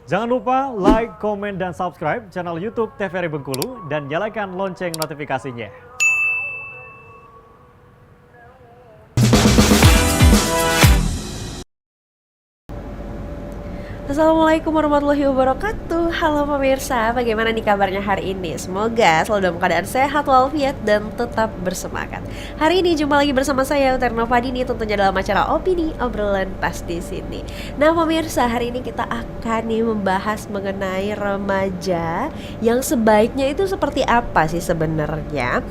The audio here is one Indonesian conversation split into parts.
Jangan lupa like, komen, dan subscribe channel YouTube TVRI Bengkulu dan nyalakan lonceng notifikasinya. Assalamualaikum warahmatullahi wabarakatuh. Halo pemirsa, bagaimana nih kabarnya hari ini? Semoga selalu dalam keadaan sehat walafiat dan tetap bersemangat. Hari ini jumpa lagi bersama saya Uterno Fadini, tentunya dalam acara Opini Obrolan Pas di Sini. Nah pemirsa, hari ini kita akan nih membahas mengenai remaja yang sebaiknya itu seperti apa sih sebenarnya,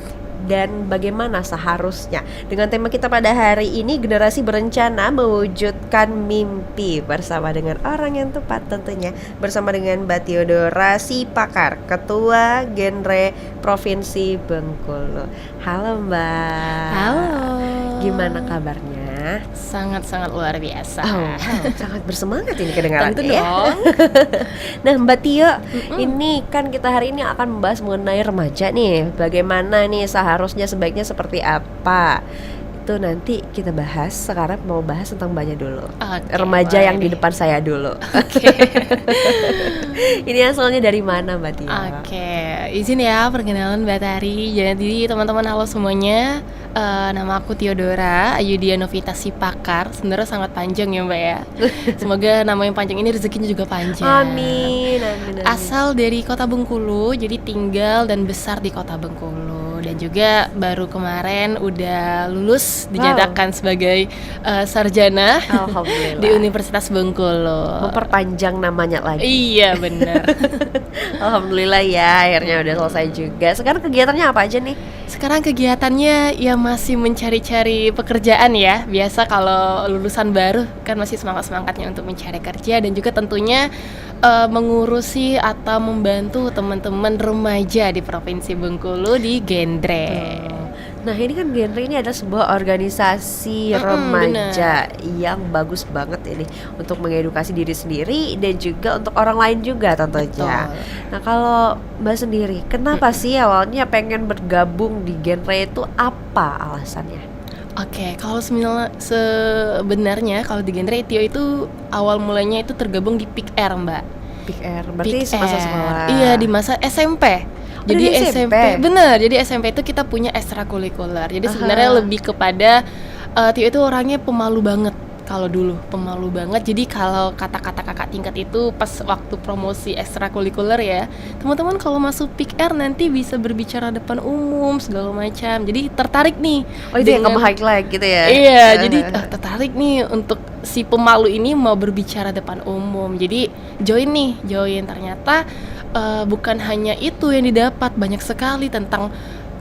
dan bagaimana seharusnya. Dengan tema kita pada hari ini, generasi berencana mewujudkan mimpi, bersama dengan orang yang tepat tentunya, bersama dengan Mbak Theodora Sipakar, Ketua Genre Provinsi Bengkulu. Halo Mbak. Halo. Gimana kabarnya? Sangat-sangat luar biasa. Sangat bersemangat ini kedengarannya. Tentu ya. dong. Nah Mbak Tio, ini kan kita hari ini akan membahas mengenai remaja nih. Bagaimana nih seharusnya, sebaiknya seperti apa? Itu nanti kita bahas. Sekarang mau bahas tentang Mbaknya dulu. Remaja yang di depan saya dulu. Ini asalnya dari mana Mbak Tio? Izin ya perkenalan Mbak Tari. Jadi teman-teman halo semuanya. Nama aku Theodora Ayudhya Novita Sipakar. Sebenarnya sangat panjang ya Mbak ya. Semoga nama yang panjang ini rezekinya juga panjang. Amin. Asal dari Kota Bengkulu, jadi tinggal dan besar di Kota Bengkulu. Dan juga baru kemarin udah lulus dinyatakan sebagai sarjana di Universitas Bengkulu. Memperpanjang namanya lagi. Iya benar. Alhamdulillah ya, akhirnya udah selesai juga. Sekarang kegiatannya apa aja nih? Sekarang kegiatannya ya masih mencari-cari pekerjaan ya. Biasa kalau lulusan baru kan masih semangat-semangatnya untuk mencari kerja, dan juga tentunya mengurusi atau membantu teman-teman remaja di Provinsi Bengkulu di Genre. Nah ini kan Genre ini adalah sebuah organisasi remaja yang bagus banget ini untuk mengedukasi diri sendiri dan juga untuk orang lain juga tentunya. Nah kalau Mbak sendiri, kenapa sih awalnya pengen bergabung di Genre itu, apa alasannya? Kalau sebenarnya kalau di Genre Tio itu awal mulanya itu tergabung di PIKR Mbak. PIKR berarti semasa sekolah. Iya, di masa SMP. Jadi SMP, benar. Jadi SMP itu kita punya ekstrakurikuler. Jadi sebenarnya lebih kepada Tio itu orangnya pemalu banget. Kalau dulu pemalu banget. Jadi kalau kata-kata kakak tingkat itu pas waktu promosi ekstrakurikuler ya, teman-teman kalau masuk PIKR nanti bisa berbicara depan umum segala macam. Jadi tertarik nih. Oh itu yang kamu highlight gitu ya? Iya, jadi tertarik nih untuk si pemalu ini mau berbicara depan umum. Jadi join. Ternyata bukan hanya itu yang didapat, banyak sekali tentang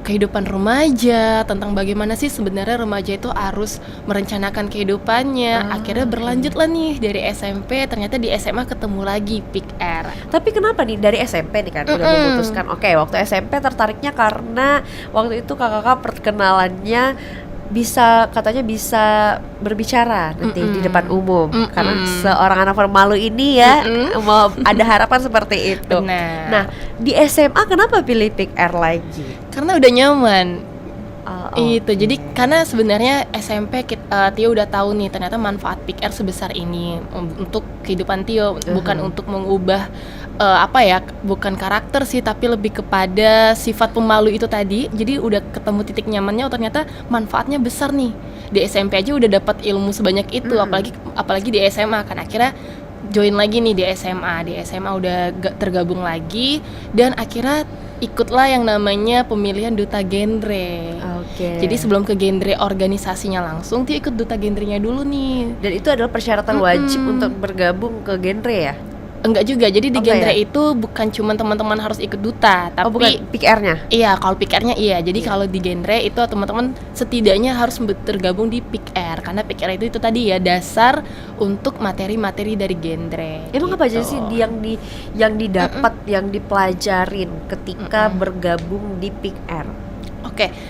kehidupan remaja, tentang bagaimana sih sebenarnya remaja itu harus merencanakan kehidupannya. Akhirnya berlanjutlah nih dari SMP, ternyata di SMA ketemu lagi PIKR. Tapi kenapa nih dari SMP nih kan udah memutuskan, waktu SMP tertariknya karena waktu itu kakak perkenalannya katanya bisa berbicara nanti di depan umum, karena seorang anak pemalu ini ya mau ada harapan seperti itu. Benar. Nah di SMA kenapa pilih PIKR lagi? Karena udah nyaman. Itu jadi karena sebenarnya SMP Tio udah tahu nih ternyata manfaat PIKR sebesar ini untuk kehidupan Tio, bukan untuk mengubah bukan karakter sih, tapi lebih kepada sifat pemalu itu tadi. Jadi udah ketemu titik nyamannya, ternyata manfaatnya besar nih. Di SMP aja udah dapat ilmu sebanyak itu, apalagi di SMA kan. Akhirnya join lagi nih di SMA. Di SMA udah tergabung lagi, dan akhirnya ikutlah yang namanya pemilihan duta genre. Jadi sebelum ke genre organisasinya langsung, dia ikut duta genrenya dulu nih. Dan itu adalah persyaratan wajib untuk bergabung ke genre ya? Enggak juga, jadi di genre itu bukan cuma teman-teman harus ikut duta, tapi bukan PIKR-nya? Iya, kalau PIKR-nya iya. Jadi kalau di genre itu teman-teman setidaknya harus tergabung di PIKR, karena PIKR itu tadi ya dasar untuk materi-materi dari genre. Emang apa aja sih yang didapat, yang dipelajarin ketika bergabung di PIKR?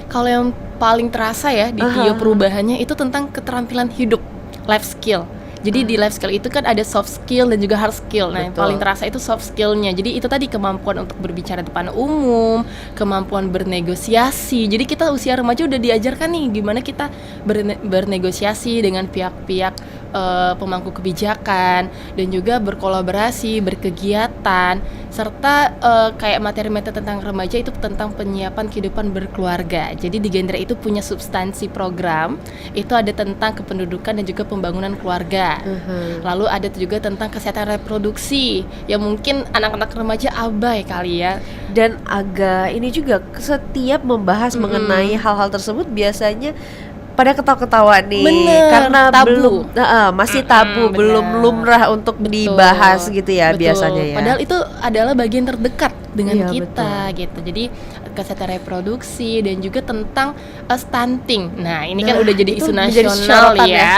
Kalau yang paling terasa ya di Tio perubahannya itu tentang keterampilan hidup, life skill. Jadi di life skill itu kan ada soft skill dan juga hard skill. Nah, yang Betul. paling terasa itu soft skillnya. Jadi itu tadi kemampuan untuk berbicara depan umum, kemampuan bernegosiasi. Jadi kita usia remaja udah diajarkan nih gimana kita bernegosiasi dengan pihak-pihak pemangku kebijakan dan juga berkolaborasi, berkegiatan, serta kayak materi-materi tentang remaja itu tentang penyiapan kehidupan berkeluarga. Jadi di genre itu punya substansi program, itu ada tentang kependudukan dan juga pembangunan keluarga. Lalu ada juga tentang kesehatan reproduksi yang mungkin anak-anak remaja abai kali ya. Dan agak ini juga setiap membahas mengenai hal-hal tersebut biasanya pada ketawa-ketawa nih. Bener, Karena tabu. belum masih tabu, bener. belum lumrah untuk dibahas gitu ya. Betul. Biasanya ya. Padahal itu adalah bagian terdekat dengan Iya, kita gitu. Jadi kesehatan reproduksi dan juga tentang stunting. Nah, ini kan Nah, udah jadi itu isu menjadi nasional sorotan ya. ya.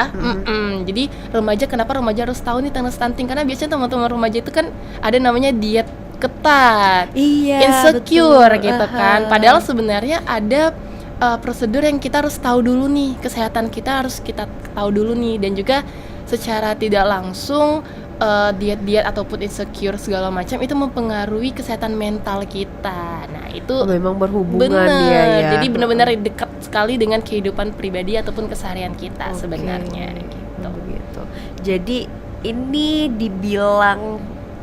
Jadi remaja, kenapa remaja harus tahu nih tentang stunting? Karena biasanya teman-teman remaja itu kan ada namanya diet ketat, Iya, insecure betul. gitu kan. Padahal sebenarnya ada prosedur yang kita harus tahu dulu nih, kesehatan kita harus kita tahu dulu nih, dan juga secara tidak langsung diet-diet ataupun insecure segala macam itu mempengaruhi kesehatan mental kita. Nah, itu memang berhubungan bener. dia ya. Jadi benar-benar dekat sekali dengan kehidupan pribadi ataupun keseharian kita Oke. sebenarnya gitu. Begitu. Jadi ini dibilang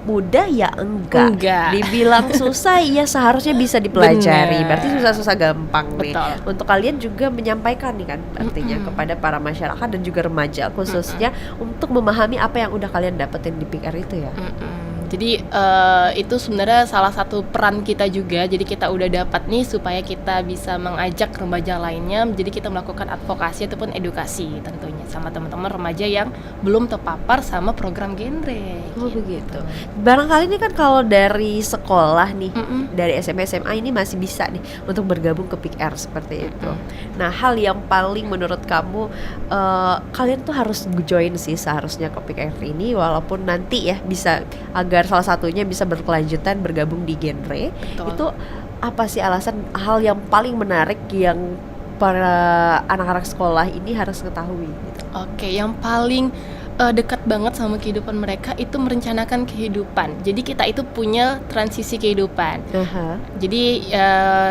mudah ya enggak. Dibilang susah ya seharusnya bisa dipelajari. Bener. Berarti susah-susah gampang nih. Betul. Untuk kalian juga menyampaikan nih kan artinya kepada para masyarakat dan juga remaja khususnya untuk memahami apa yang udah kalian dapetin di PIKR itu ya. Jadi itu sebenarnya salah satu peran kita juga. Jadi kita udah dapat nih supaya kita bisa mengajak remaja lainnya. Jadi kita melakukan advokasi ataupun edukasi tentunya sama teman-teman remaja yang belum terpapar sama program genre. Oh begitu. Barangkali ini kan kalau dari sekolah nih, dari SMP SMA ini masih bisa nih untuk bergabung ke PIKR seperti itu. Nah, hal yang paling menurut kamu kalian tuh harus join sih seharusnya ke PIKR ini, walaupun nanti ya bisa agar salah satunya bisa berkelanjutan bergabung di genre. Betul. Itu apa sih alasan hal yang paling menarik yang para anak-anak sekolah ini harus ketahui gitu? Oke, yang paling dekat banget sama kehidupan mereka itu merencanakan kehidupan. Jadi kita itu punya transisi kehidupan. Jadi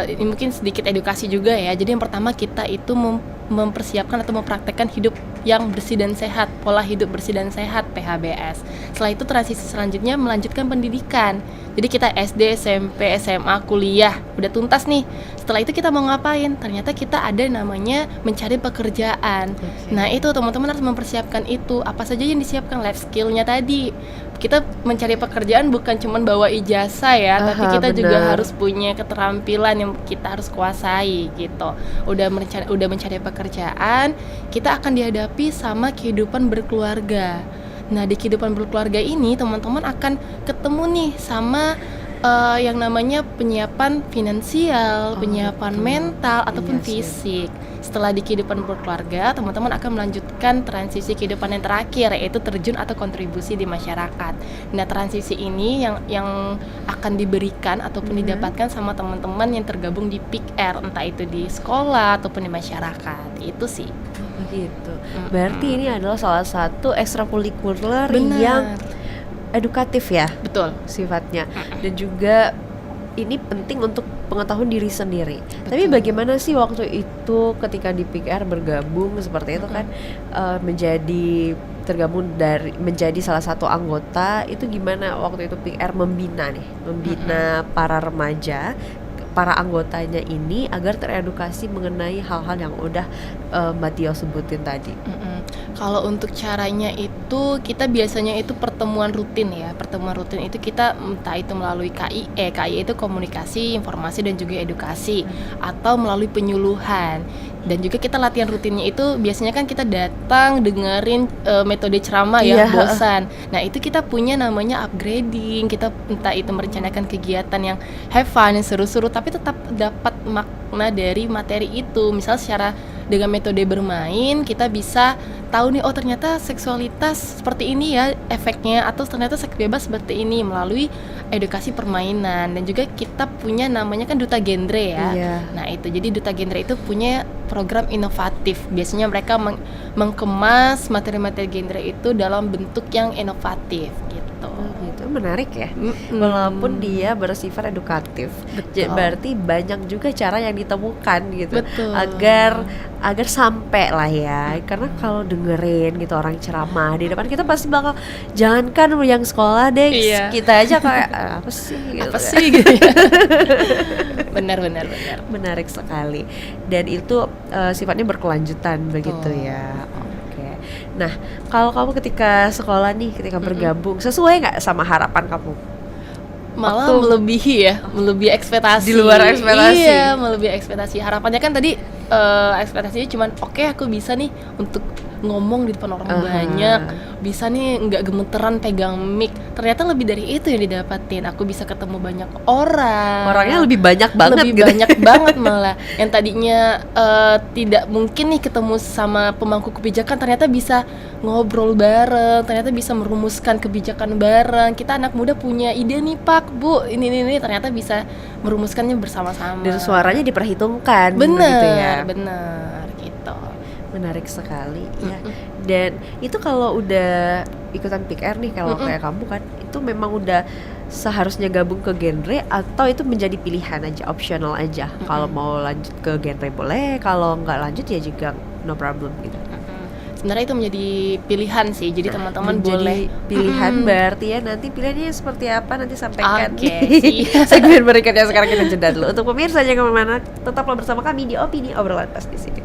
ini mungkin sedikit edukasi juga ya. Jadi yang pertama kita itu mempersiapkan atau mempraktekkan hidup yang bersih dan sehat, pola hidup bersih dan sehat (PHBS). Setelah itu transisi selanjutnya melanjutkan pendidikan. Jadi kita SD, SMP, SMA, kuliah udah tuntas nih. Setelah itu kita mau ngapain? Ternyata kita ada namanya mencari pekerjaan. Nah, itu teman-teman harus mempersiapkan itu. Apa saja yang disiapkan? Life skill-nya tadi. Kita mencari pekerjaan bukan cuma bawa ijazah ya, tapi kita juga harus punya keterampilan yang kita harus kuasai gitu. Udah mencari pekerjaan, kita akan dihadapi sama kehidupan berkeluarga. Nah, di kehidupan berkeluarga ini teman-teman akan ketemu nih sama yang namanya penyiapan finansial, penyiapan mental ataupun fisik. Setelah di kehidupan berkeluarga, teman-teman akan melanjutkan transisi kehidupan yang terakhir, yaitu terjun atau kontribusi di masyarakat. Nah, transisi ini yang akan diberikan ataupun didapatkan sama teman-teman yang tergabung di PIKR, entah itu di sekolah ataupun di masyarakat. Itu sih. Begitu. Berarti ini adalah salah satu ekstrakurikuler Benar. yang edukatif ya. Betul. Sifatnya. Dan juga ini penting untuk pengetahuan diri sendiri. Tapi bagaimana sih waktu itu ketika di PIKR bergabung seperti itu kan menjadi salah satu anggota, itu gimana waktu itu PIKR membina para remaja, para anggotanya ini agar teredukasi mengenai hal-hal yang udah Mbak Tio sebutin tadi. Kalau untuk caranya itu kita biasanya itu pertemuan rutin ya. Pertemuan rutin itu kita entah itu melalui KIE itu komunikasi, informasi dan juga edukasi, atau melalui penyuluhan. Dan juga kita latihan rutinnya itu biasanya kan kita datang dengerin metode ceramah ya, bosan. Nah, itu kita punya namanya upgrading. Kita entah itu merencanakan kegiatan yang have fun, yang seru-seru, tapi tetap dapat makna dari materi itu. Misal secara dengan metode bermain kita bisa tahu nih, oh ternyata seksualitas seperti ini ya efeknya, atau ternyata seks bebas seperti ini melalui edukasi permainan. Dan juga kita punya namanya kan duta genre ya. Iya. Nah itu, jadi duta genre itu punya program inovatif. Biasanya mereka mengkemas materi-materi genre itu dalam bentuk yang inovatif gitu. Itu menarik ya. Mm-mm. Walaupun dia bersifat edukatif, Betul. berarti banyak juga cara yang ditemukan gitu Betul. agar sampai lah ya. Karena kalau dengerin gitu orang ceramah di depan kita pasti bakal, jangankan yang sekolah deh, Iya. kita aja kayak apa sih gitu. Apa sih gitu ya. benar. Menarik sekali. Dan itu sifatnya berkelanjutan begitu Betul. ya. Oke. Nah, kalau kamu ketika sekolah nih, ketika bergabung, sesuai nggak sama harapan kamu? Malah Waktu- melebihi ekspektasi. Di luar ekspektasi. Iya, melebihi ekspektasi. Harapannya kan tadi ekspektasinya cuman oke, aku bisa nih untuk ngomong di depan orang banyak, bisa nih nggak gemeteran pegang mic. Ternyata lebih dari itu yang didapatin. Aku bisa ketemu banyak orang. Orangnya lebih banyak banget lebih gitu. banyak banget malah. Yang tadinya tidak mungkin nih ketemu sama pemangku kebijakan, ternyata bisa ngobrol bareng, ternyata bisa merumuskan kebijakan bareng. Kita anak muda punya ide nih Pak, Bu, ini ternyata bisa merumuskannya bersama-sama. Dan suaranya diperhitungkan bener, begitu ya. bener gitu. Menarik sekali ya. Dan itu kalau udah ikutan PIKR nih, kalau kayak kamu kan, itu memang udah seharusnya gabung ke genre, atau itu menjadi pilihan aja, optional aja. Kalau mau lanjut ke genre boleh, kalau nggak lanjut ya juga no problem gitu. Sebenarnya itu menjadi pilihan sih, jadi teman-teman Menjadi boleh pilihan berarti ya, nanti pilihannya seperti apa nanti sampaikan. Oke, di siap. segmen berikutnya. Sekarang kita jeda dulu. Untuk pemirsa jangan kemana-mana, tetaplah bersama kami di Opini Obrolan Pas di sini.